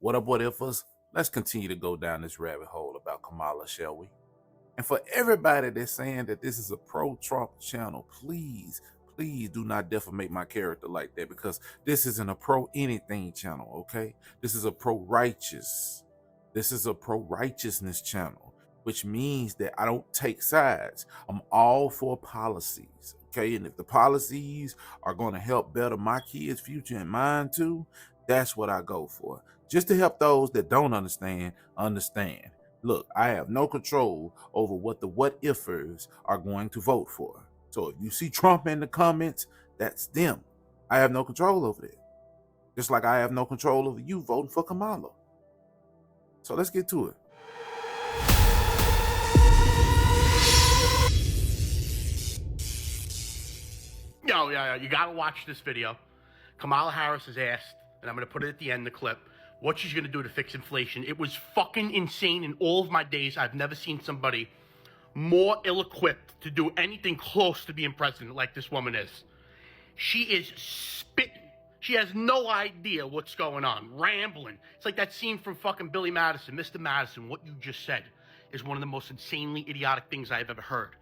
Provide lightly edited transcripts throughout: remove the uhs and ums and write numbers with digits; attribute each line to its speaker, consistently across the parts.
Speaker 1: What up, what ifers? Let's continue to go down this rabbit hole about Kamala, shall we? And for everybody that's saying that this is a pro-Trump channel, please do not defamate my character like that, because this isn't a pro-anything channel, okay? This is a pro-righteous. This is a pro-righteousness channel, which means that I don't take sides. I'm all for policies, okay? And if the policies are going to help better my kids' future and mine too, that's what I go for. Just to help those that don't understand. Look, I have no control over what the what-ifers are going to vote for. So if you see Trump in the comments, that's them. I have no control over it. Just like I have no control over you voting for Kamala. So let's get to it.
Speaker 2: Yo, you gotta watch this video. Kamala Harris has asked, and I'm gonna put it at the end of the clip, what she's gonna do to fix inflation. It was fucking insane. In all of my days, I've never seen somebody more ill-equipped to do anything close to being president like this woman is. She is spitting. She has no idea what's going on, rambling. It's like that scene from fucking Billy Madison. Mr. Madison, what you just said is one of the most insanely idiotic things I have ever heard.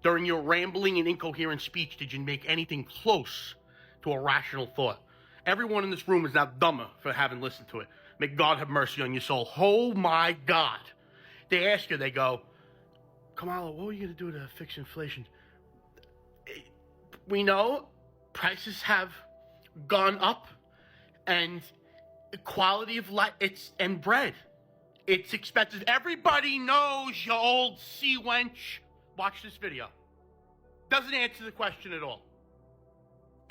Speaker 2: During your rambling and incoherent speech, did you make anything close to a rational thought? Everyone in this room is now dumber for having listened to it. May God have mercy on your soul. Oh my God. They ask her, they go, Kamala, what are you going to do to fix inflation? We know prices have gone up, and quality of life, and bread. It's expensive. Everybody knows, you old sea wench. Watch this video. Doesn't answer the question at all.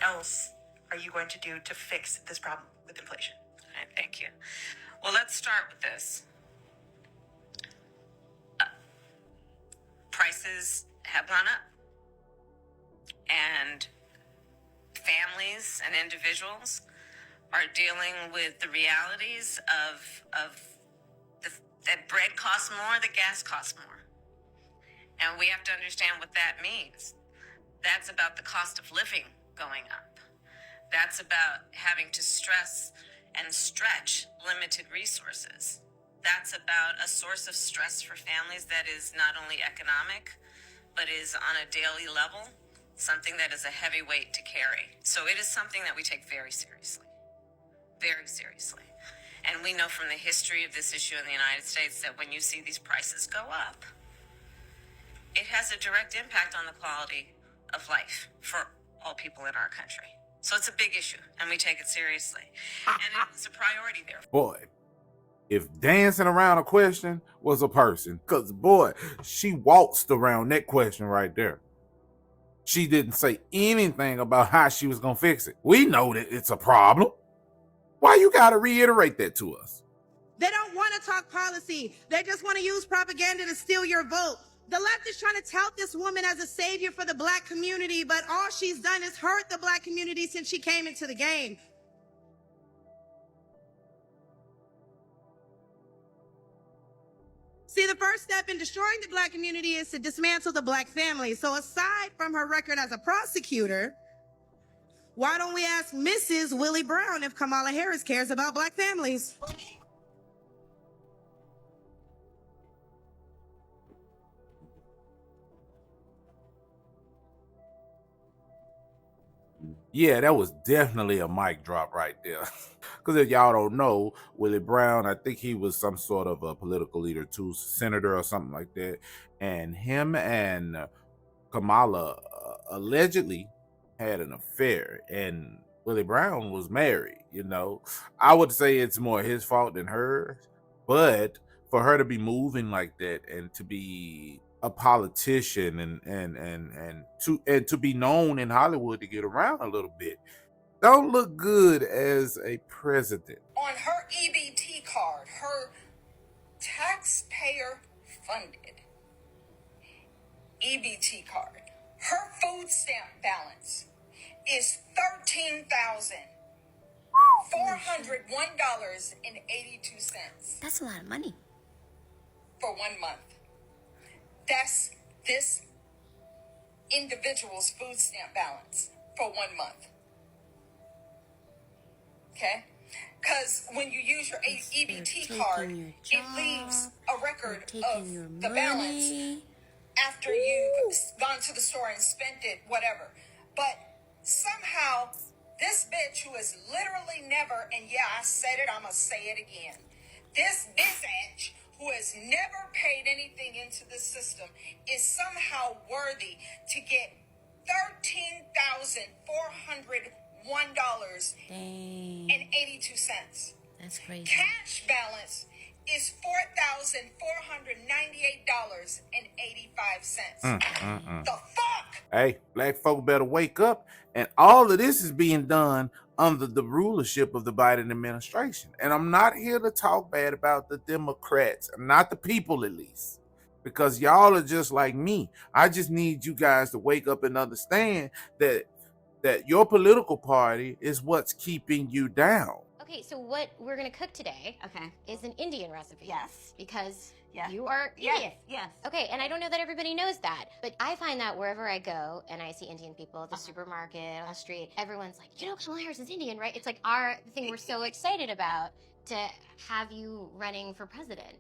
Speaker 3: Else are you going to do to fix this problem with inflation? All right, thank you. Well, let's start with this. Prices have gone up, and families and individuals are dealing with the realities of that bread costs more, that gas costs more. And we have to understand what that means. That's about the cost of living going up. That's about having to stress and stretch limited resources. That's about a source of stress for families that is not only economic, but is on a daily level, something that is a heavy weight to carry. So it is something that we take very seriously. Very seriously. And we know from the history of this issue in the United States that when you see these prices go up, it has a direct impact on the quality of life for all people in our country. So it's a big issue, and we take it seriously. And it's a priority there.
Speaker 1: Boy, if dancing around a question was a person, because boy, she waltzed around that question right there. She didn't say anything about how she was going to fix it. We know that it's a problem. Why you got to reiterate that to us?
Speaker 4: They don't want to talk policy. They just want to use propaganda to steal your vote. The left is trying to tout this woman as a savior for the black community, but all she's done is hurt the black community since she came into the game. See, the first step in destroying the black community is to dismantle the black family. So aside from her record as a prosecutor, why don't we ask Mrs. Willie Brown if Kamala Harris cares about black families?
Speaker 1: Yeah, that was definitely a mic drop right there. Because if y'all don't know, Willie Brown, I think he was some sort of a political leader too, senator or something like that. And him and Kamala allegedly had an affair. And Willie Brown was married, you know. I would say it's more his fault than hers. But for her to be moving like that and to be a politician and to be known in Hollywood to get around a little bit don't look good as a president.
Speaker 5: On her EBT card, her taxpayer funded EBT card, her food stamp balance is $13,401.82.
Speaker 6: That's a lot of money.
Speaker 5: For 1 month. That's this individual's food stamp balance for 1 month. Okay? Because when you use your EBT card, it leaves a record of the balance after you've gone to the store and spent it, whatever. But somehow, this bitch who has literally never, and yeah, I said it, I'm going to say it again. This bitch who has never paid anything into the system is somehow worthy to get $13,401.82.
Speaker 6: That's crazy.
Speaker 5: Cash balance is $4,498.85. The fuck?
Speaker 1: Hey, black folk better wake up. And all of this is being done under the rulership of the Biden administration. And I'm not here to talk bad about the Democrats, not the people at least, because y'all are just like me. I just need you guys to wake up and understand that your political party is what's keeping you down.
Speaker 6: Okay, so what we're gonna cook today is an Indian recipe.
Speaker 7: Yes.
Speaker 6: Because
Speaker 7: Yeah.
Speaker 6: you are Indian.
Speaker 7: Yes.
Speaker 6: Okay, and I don't know that everybody knows that, but I find that wherever I go and I see Indian people at the supermarket, on the street, everyone's like, you know, Kamala Harris is Indian, right? It's like our thing we're so excited about to have you running for president.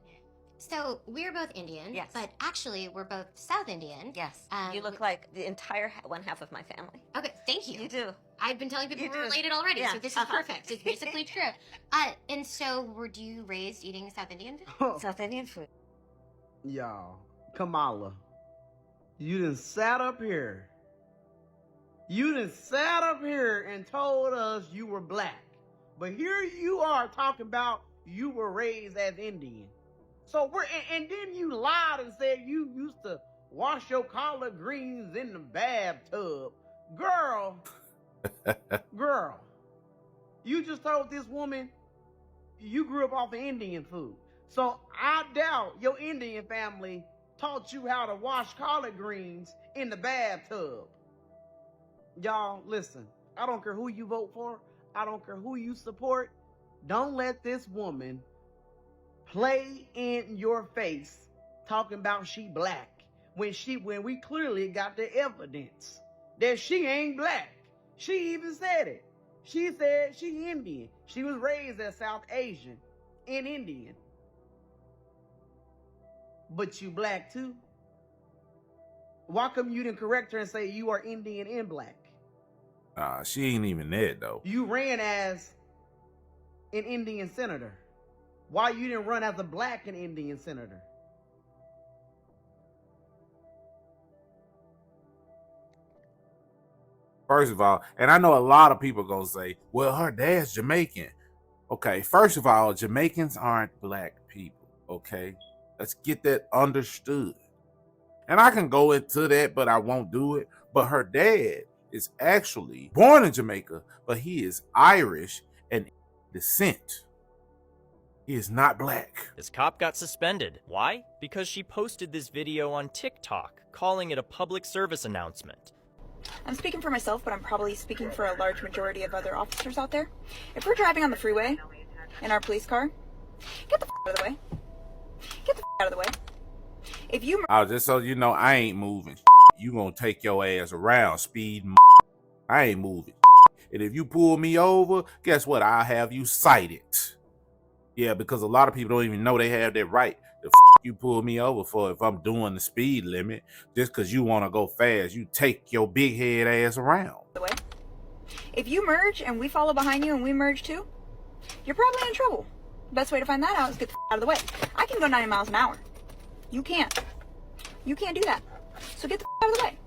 Speaker 6: So we're both Indian,
Speaker 7: Yes.
Speaker 6: but actually we're both South Indian.
Speaker 7: Yes. You look like the entire one half of my family.
Speaker 6: Okay, thank you.
Speaker 7: You do.
Speaker 6: I've been telling people
Speaker 7: You
Speaker 6: we're
Speaker 7: do.
Speaker 6: related already,
Speaker 7: Yeah.
Speaker 6: so this is perfect. It's basically true. And so were you raised eating South Indian food?
Speaker 7: South Indian food.
Speaker 8: Y'all, Kamala, you done sat up here. You done sat up here and told us you were black. But here you are talking about you were raised as Indian. So and then you lied and said you used to wash your collard greens in the bathtub. Girl, you just told this woman you grew up off of Indian food. So I doubt your Indian family taught you how to wash collard greens in the bathtub. Y'all, listen, I don't care who you vote for. I don't care who you support. Don't let this woman play in your face talking about she black when we clearly got the evidence that she ain't black. She even said it. She said she Indian. She was raised as South Asian and Indian. But you black too? Why come you didn't correct her and say you are Indian and black?
Speaker 1: She ain't even that though.
Speaker 8: You ran as an Indian senator. Why you didn't run as a black and Indian senator?
Speaker 1: First of all, and I know a lot of people gonna say, well, her dad's Jamaican. Okay, first of all, Jamaicans aren't black people, okay? Let's get that understood. And I can go into that, but I won't do it. But her dad is actually born in Jamaica, but he is Irish and descent. He is not black.
Speaker 9: This cop got suspended. Why? Because she posted this video on TikTok, calling it a public service announcement.
Speaker 10: I'm speaking for myself, but I'm probably speaking for a large majority of other officers out there. If we're driving on the freeway in our police car, get the out of the way. Get the out of the way. If you...
Speaker 1: Just so you know, I ain't moving. You gonna take your ass around, speed. I ain't moving. And if you pull me over, guess what? I'll have you cited. Yeah, because a lot of people don't even know they have that right. The you pull me over for if I'm doing the speed limit, just because you want to go fast, you take your big head ass around.
Speaker 10: If you merge and we follow behind you and we merge too, you're probably in trouble. The best way to find that out is get the out of the way. I can go 90 miles an hour. You can't. You can't do that. So get the out of the way.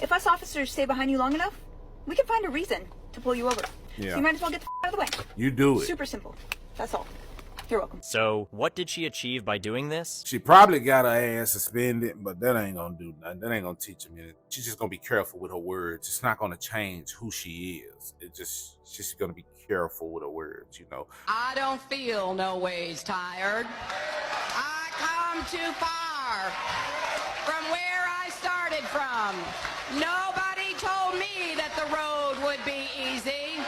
Speaker 10: If us officers stay behind you long enough, we can find a reason to pull you over.
Speaker 1: Yeah.
Speaker 10: So you might as well get the out of the way.
Speaker 1: You do it.
Speaker 10: Super simple. That's all. You're welcome.
Speaker 9: So, what did she achieve by doing this?
Speaker 1: She probably got her ass suspended, but that ain't gonna do nothing. That ain't gonna teach him anything. She's just gonna be careful with her words. It's not gonna change who she is. She's gonna be careful with her words, you know.
Speaker 11: I don't feel no ways tired. I come too far from where I started from. Nobody told me that the road would be easy.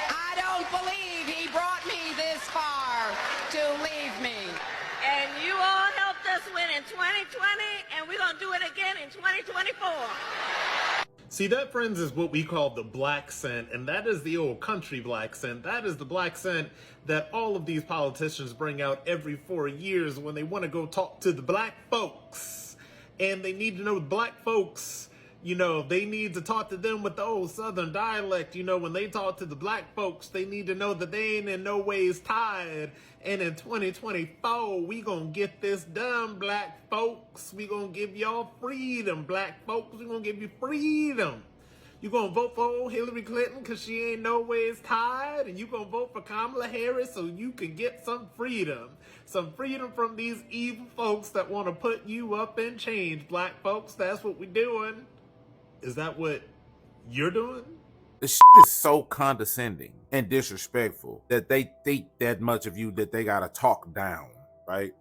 Speaker 11: I don't believe he brought me this far to leave me.
Speaker 3: And you all helped us win in 2020, and we're going to do it again in 2024.
Speaker 12: See, that, friends, is what we call the black scent, and that is the old country black scent. That is the black scent that all of these politicians bring out every 4 years when they want to go talk to the black folks. And they need to know the black folks, you know, they need to talk to them with the old Southern dialect. You know, when they talk to the black folks, they need to know that they ain't in no ways tired. And in 2024, we gonna get this done, black folks. We gonna give y'all freedom, black folks. We gonna give you freedom. You gonna vote for old Hillary Clinton because she ain't no ways tired, and you gonna vote for Kamala Harris so you can get some freedom. Some freedom from these evil folks that want to put you up in chains, black folks. That's what we doing. Is that what you're doing?
Speaker 1: The shit is so condescending and disrespectful that they think that much of you that they gotta talk down, right?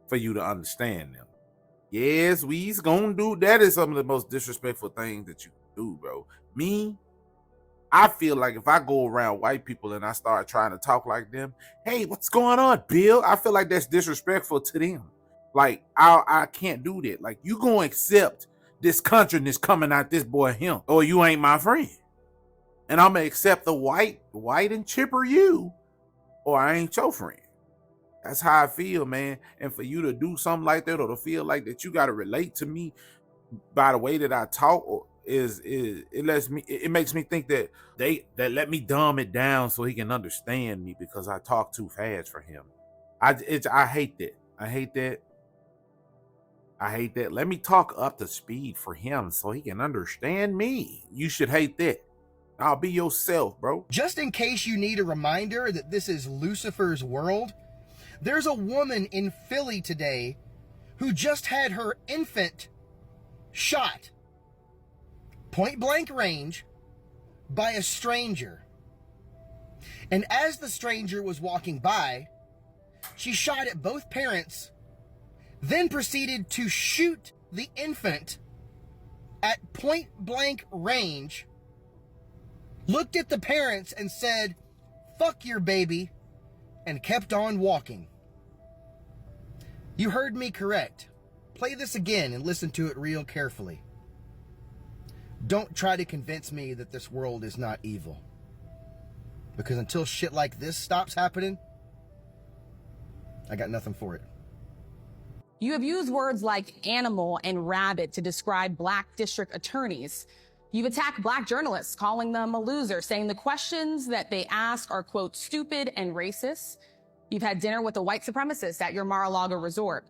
Speaker 1: For you to understand them. Yes, we's gonna do that. Is some of the most disrespectful things that you can do, bro. Me, I feel like if I go around white people and I start trying to talk like them, hey, what's going on, Bill? I feel like that's disrespectful to them. Like, I can't do that. Like, you gonna accept this country coming out this boy him, or you ain't my friend. And I'm gonna accept the white and chipper you, or I ain't your friend. That's how I feel, man. And for you to do something like that, or to feel like that you gotta relate to me by the way that I talk, or it makes me think that they let me dumb it down so he can understand me because I talk too fast for him. I hate that. I hate that. I hate that. Let me talk up to speed for him so he can understand me. You should hate that. I'll be yourself, bro.
Speaker 13: Just in case you need a reminder that this is Lucifer's world, there's a woman in Philly today who just had her infant shot, point blank range, by a stranger. And as the stranger was walking by, she shot at both parents, then proceeded to shoot the infant at point blank range, looked at the parents and said, "Fuck your baby," and kept on walking. You heard me correct. Play this again and listen to it real carefully. Don't try to convince me that this world is not evil. Because until shit like this stops happening, I got nothing for it.
Speaker 14: You have used words like animal and rabbit to describe black district attorneys. You've attacked black journalists, calling them a loser, saying the questions that they ask are, quote, stupid and racist. You've had dinner with a white supremacist at your Mar-a-Lago resort.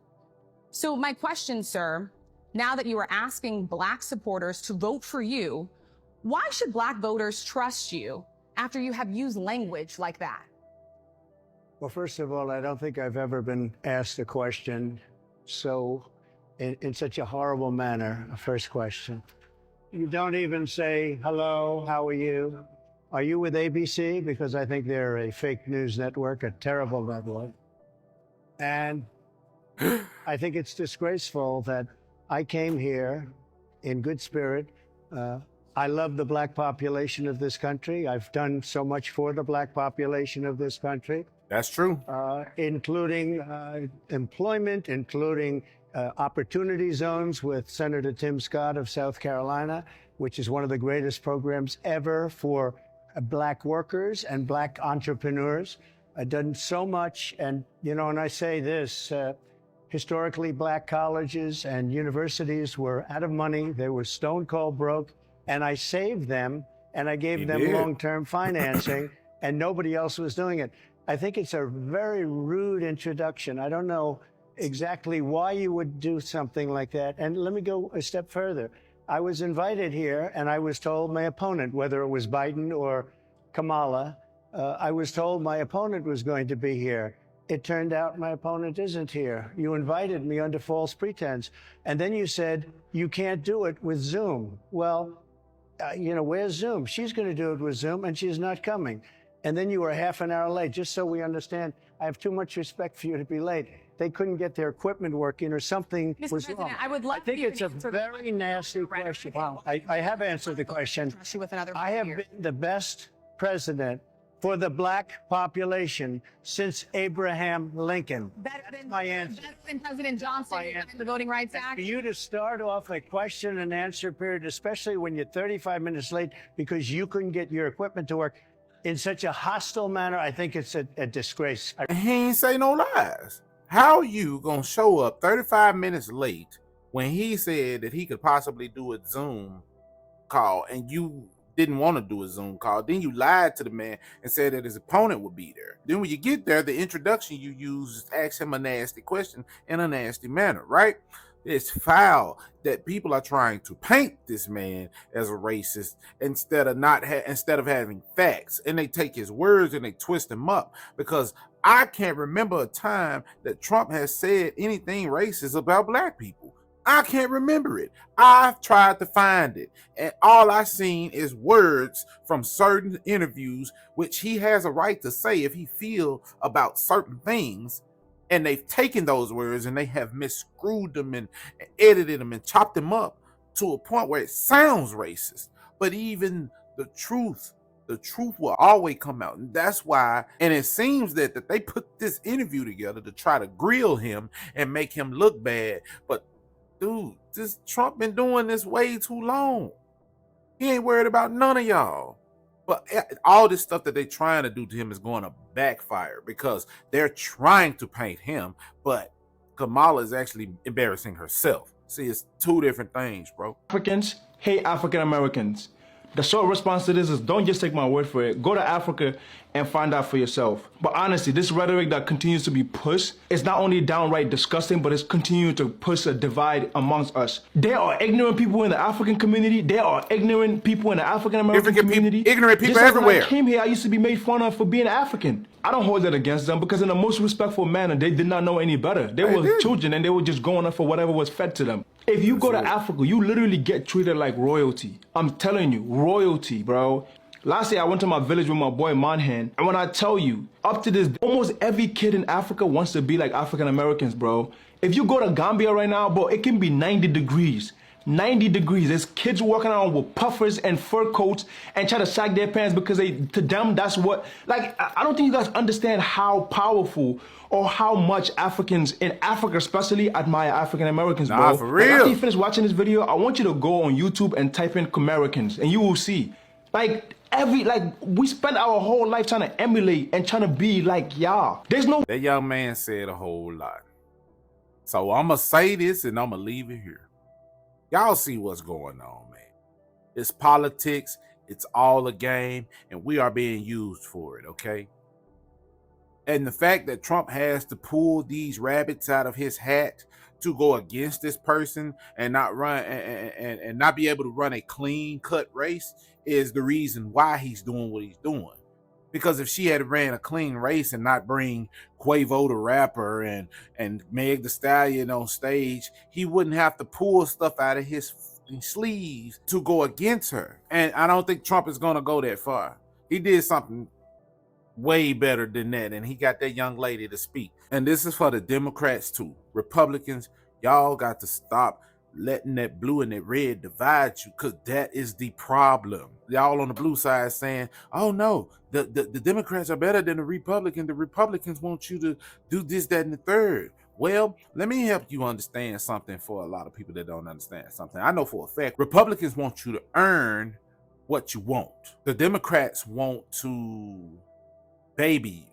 Speaker 14: So my question, sir, now that you are asking black supporters to vote for you, why should black voters trust you after you have used language like that?
Speaker 15: Well, first of all, I don't think I've ever been asked a question in such a horrible manner, a first question. You don't even say, hello, how are you? Are you with ABC? Because I think they're a fake news network, a terrible network. And I think it's disgraceful that I came here in good spirit. I love the black population of this country. I've done so much for the black population of this country.
Speaker 1: That's true.
Speaker 15: Including employment, including opportunity zones with Senator Tim Scott of South Carolina, which is one of the greatest programs ever for black workers and black entrepreneurs. I've done so much. And, you know, and I say this, historically black colleges and universities were out of money. They were stone cold broke. And I saved them and I gave them long-term financing and nobody else was doing it. I think it's a very rude introduction. I don't know exactly why you would do something like that. And let me go a step further. I was invited here and I was told my opponent, whether it was Biden or Kamala, I was told my opponent was going to be here. It turned out my opponent isn't here. You invited me under false pretense. And then you said, you can't do it with Zoom. Well, you know, where's Zoom? She's going to do it with Zoom and she's not coming. And then you were half an hour late, just so we understand. I have too much respect for you to be late. They couldn't get their equipment working or something was wrong.
Speaker 14: I
Speaker 15: think it's a very nasty question. Wow. I have answered the question. I have been the best president for the black population since Abraham Lincoln.
Speaker 14: Better
Speaker 15: That's
Speaker 14: than
Speaker 15: my answer.
Speaker 14: better than President Johnson
Speaker 15: My
Speaker 14: and
Speaker 15: answer.
Speaker 14: the Voting Rights
Speaker 15: And
Speaker 14: Act.
Speaker 15: for you to start off a question and answer period, especially when you're 35 minutes late because you couldn't get your equipment to work in such a hostile manner, I think it's a disgrace.
Speaker 1: And he ain't say no lies. How you gonna show up 35 minutes late when he said that he could possibly do a Zoom call and you didn't want to do a Zoom call? Then you lied to the man and said that his opponent would be there. Then when you get there, the introduction you use is ask him a nasty question in a nasty manner, right? It's foul that people are trying to paint this man as a racist instead of having facts, and they take his words and they twist them up, because I can't remember a time that Trump has said anything racist about black people. I can't remember it. I've tried to find it, and all I've seen is words from certain interviews, which he has a right to say if he feels about certain things. And they've taken those words and they have misscrewed them and edited them and chopped them up to a point where it sounds racist. But even the truth will always come out. And that's why, and it seems that they put this interview together to try to grill him and make him look bad. But dude, this Trump been doing this way too long. He ain't worried about none of y'all. But all this stuff that they're trying to do to him is going to backfire, because they're trying to paint him, but Kamala is actually embarrassing herself. See, it's two different things, bro.
Speaker 16: Africans hate African Americans. The short response to this is, don't just take my word for it. Go to Africa and find out for yourself. But honestly, this rhetoric that continues to be pushed is not only downright disgusting, but it's continuing to push a divide amongst us. There are ignorant people in the African community. There are ignorant people in the African American community.
Speaker 1: Ignorant people
Speaker 16: just like
Speaker 1: everywhere.
Speaker 16: When I came here, I used to be made fun of for being African. I don't hold that against them, because in the most respectful manner, they did not know any better. They were children and they were just going up for whatever was fed to them. If you go to Africa, you literally get treated like royalty. I'm telling you, royalty, bro. Last year, I went to my village with my boy Manhan, and when I tell you, up to this, almost every kid in Africa wants to be like African Americans, bro. If you go to Gambia right now, bro, it can be 90 degrees. 90 degrees. There's kids walking around with puffers and fur coats and try to sag their pants because to them, that's what, like, I don't think you guys understand how powerful or how much Africans in Africa especially admire African Americans, bro.
Speaker 1: Nah, for real.
Speaker 16: Like, after you finish watching this video, I want you to go on YouTube and type in Americans, and you will see. Like, we spend our whole life trying to emulate and trying to be like y'all. There's no.
Speaker 1: That young man said a whole lot. So I'm going to say this and I'm going to leave it here. Y'all see what's going on, man. It's politics. It's all a game, and we are being used for it, okay? And the fact that Trump has to pull these rabbits out of his hat to go against this person and not run and not be able to run a clean-cut race is the reason why he's doing what he's doing. Because if she had ran a clean race and not bring Quavo the rapper and Meg Thee Stallion on stage, he wouldn't have to pull stuff out of his sleeves to go against her. And I don't think Trump is going to go that far. He did something way better than that, and he got that young lady to speak. And this is for the Democrats too. Republicans, y'all got to stop letting that blue and that red divide you, because that is the problem. Y'all on the blue side saying, oh no, the Democrats are better than the Republicans. The Republicans want you to do this, that, and the third. Well, let me help you understand something for a lot of people that don't understand something. I know for a fact, Republicans want you to earn what you want. The Democrats want to baby you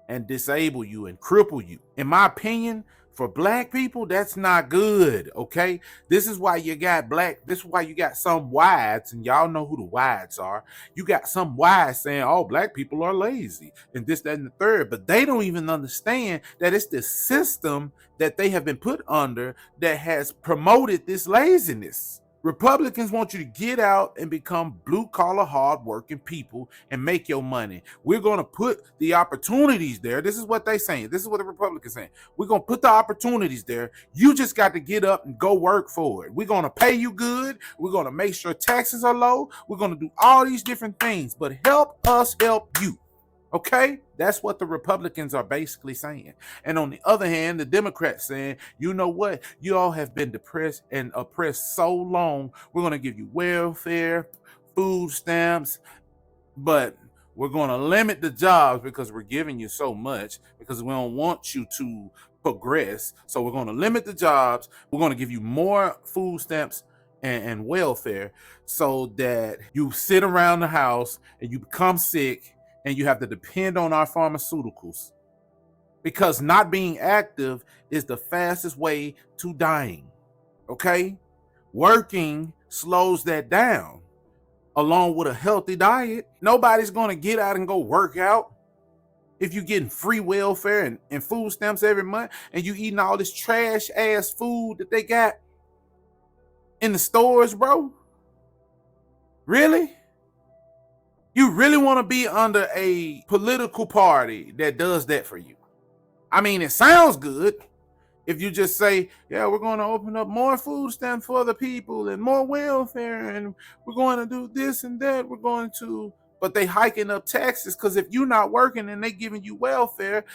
Speaker 1: and disable you and cripple you. In my opinion, for black people, that's not good, okay? This is why you got some wides, and y'all know who the wides are. You got some wides saying, oh, black people are lazy, and this, that, and the third, but they don't even understand that it's the system that they have been put under that has promoted this laziness. Republicans want you to get out and become blue-collar, hard-working people and make your money. We're going to put the opportunities there. This is what they're saying. This is what the Republicans are saying. We're going to put the opportunities there. You just got to get up and go work for it. We're going to pay you good. We're going to make sure taxes are low. We're going to do all these different things, but help us help you. Okay? That's what the Republicans are basically saying. And on the other hand, the Democrats saying, you know what? You all have been depressed and oppressed so long. We're going to give you welfare, food stamps, but We're going to limit the jobs because we're giving you so much, because we don't want you to progress. So we're going to limit the jobs. We're going to give you more food stamps and welfare so that you sit around the house and you become sick and you have to depend on our pharmaceuticals. Because not being active is the fastest way to dying. Okay? Working slows that down, along with a healthy diet. Nobody's going to get out and go work out if you're getting free welfare and food stamps every month and you eating all this trash ass food that they got in the stores, bro. Really? You really want to be under a political party that does that for you? I mean, it sounds good if you just say, yeah, we're going to open up more food stamps for the people and more welfare, and we're going to do this and that. We're going to, but they hiking up taxes, because if you're not working and they giving you welfare,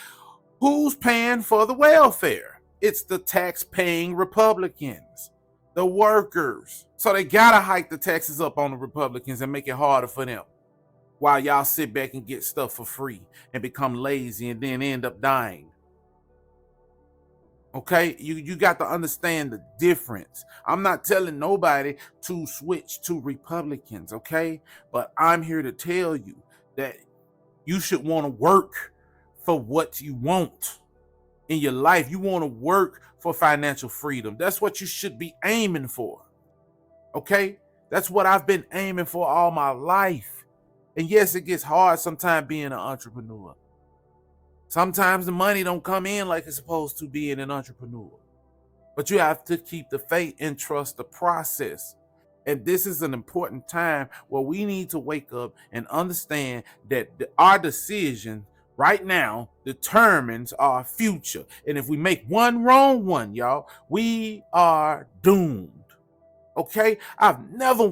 Speaker 1: who's paying for the welfare? It's the tax-paying Republicans, the workers. So they got to hike the taxes up on the Republicans and make it harder for them, while y'all sit back and get stuff for free and become lazy and then end up dying. Okay, you got to understand the difference. I'm not telling nobody to switch to Republicans, okay? But I'm here to tell you that you should want to work for what you want in your life. You want to work for financial freedom. That's what you should be aiming for, okay? That's what I've been aiming for all my life. And yes, it gets hard sometimes being an entrepreneur. Sometimes the money don't come in like it's supposed to being an entrepreneur. But you have to keep the faith and trust the process. And this is an important time where we need to wake up and understand that our decision right now determines our future. And if we make one wrong one, y'all, we are doomed. Okay? I've never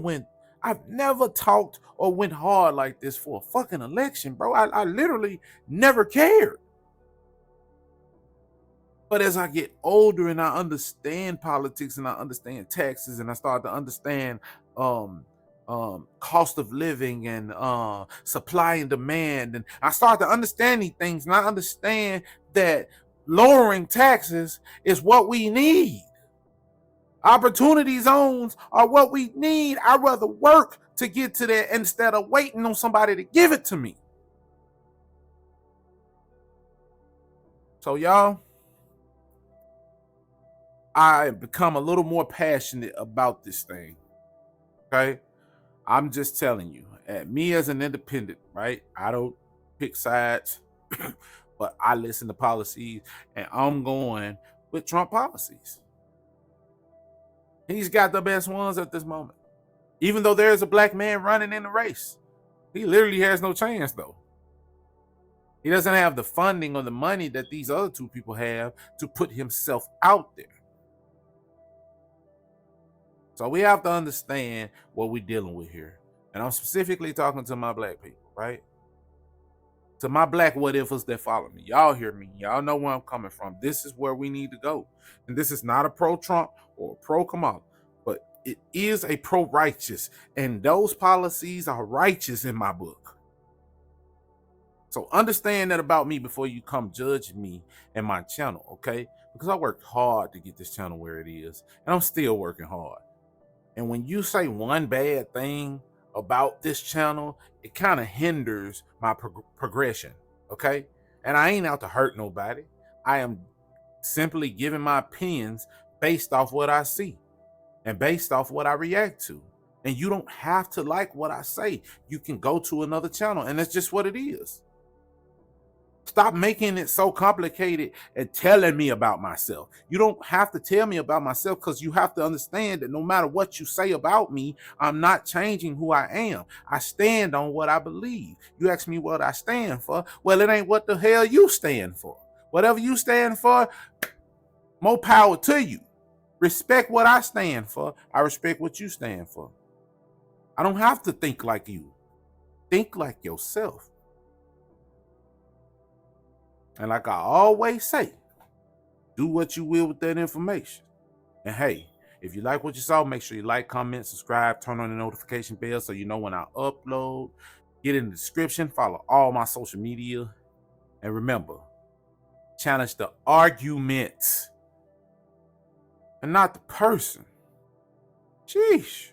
Speaker 1: talked or went hard like this for a fucking election, bro. I literally never cared. But as I get older and I understand politics and I understand taxes and I start to understand cost of living and supply and demand, and I start to understand these things, and I understand that lowering taxes is what we need. Opportunity zones are what we need. I'd rather work to get to that instead of waiting on somebody to give it to me. So y'all, I become a little more passionate about this thing, okay? I'm just telling you, me as an independent, right? I don't pick sides, but I listen to policies, and I'm going with Trump policies. He's got the best ones at this moment. Even though there's a black man running in the race, he literally has no chance, though. He doesn't have the funding or the money that these other two people have to put himself out there. So we have to understand what we're dealing with here. And I'm specifically talking to my black people, right? To my black what-ifers that follow me. Y'all hear me. Y'all know where I'm coming from. This is where we need to go. And this is not a pro-Trump or a pro-Kamala, but it is a pro-righteous. And those policies are righteous in my book. So understand that about me before you come judge me and my channel, okay? Because I worked hard to get this channel where it is. And I'm still working hard. And when you say one bad thing about this channel, it kind of hinders my progression, okay? And I ain't out to hurt nobody. I am simply giving my opinions based off what I see and based off what I react to. And you don't have to like what I say. You can go to another channel, and that's just what it is. Stop making it so complicated and telling me about myself. You don't have to tell me about myself, because you have to understand that no matter what you say about me, I'm not changing who I am. I stand on what I believe. You ask me what I stand for. Well, it ain't what the hell you stand for. Whatever you stand for, more power to you. Respect what I stand for. I respect what you stand for. I don't have to think like you. Think like yourself. And like I always say, do what you will with that information. And hey, if you like what you saw, make sure you like, comment, subscribe, turn on the notification bell so you know when I upload. Get in the description, follow all my social media, and remember, challenge the arguments and not the person. Sheesh.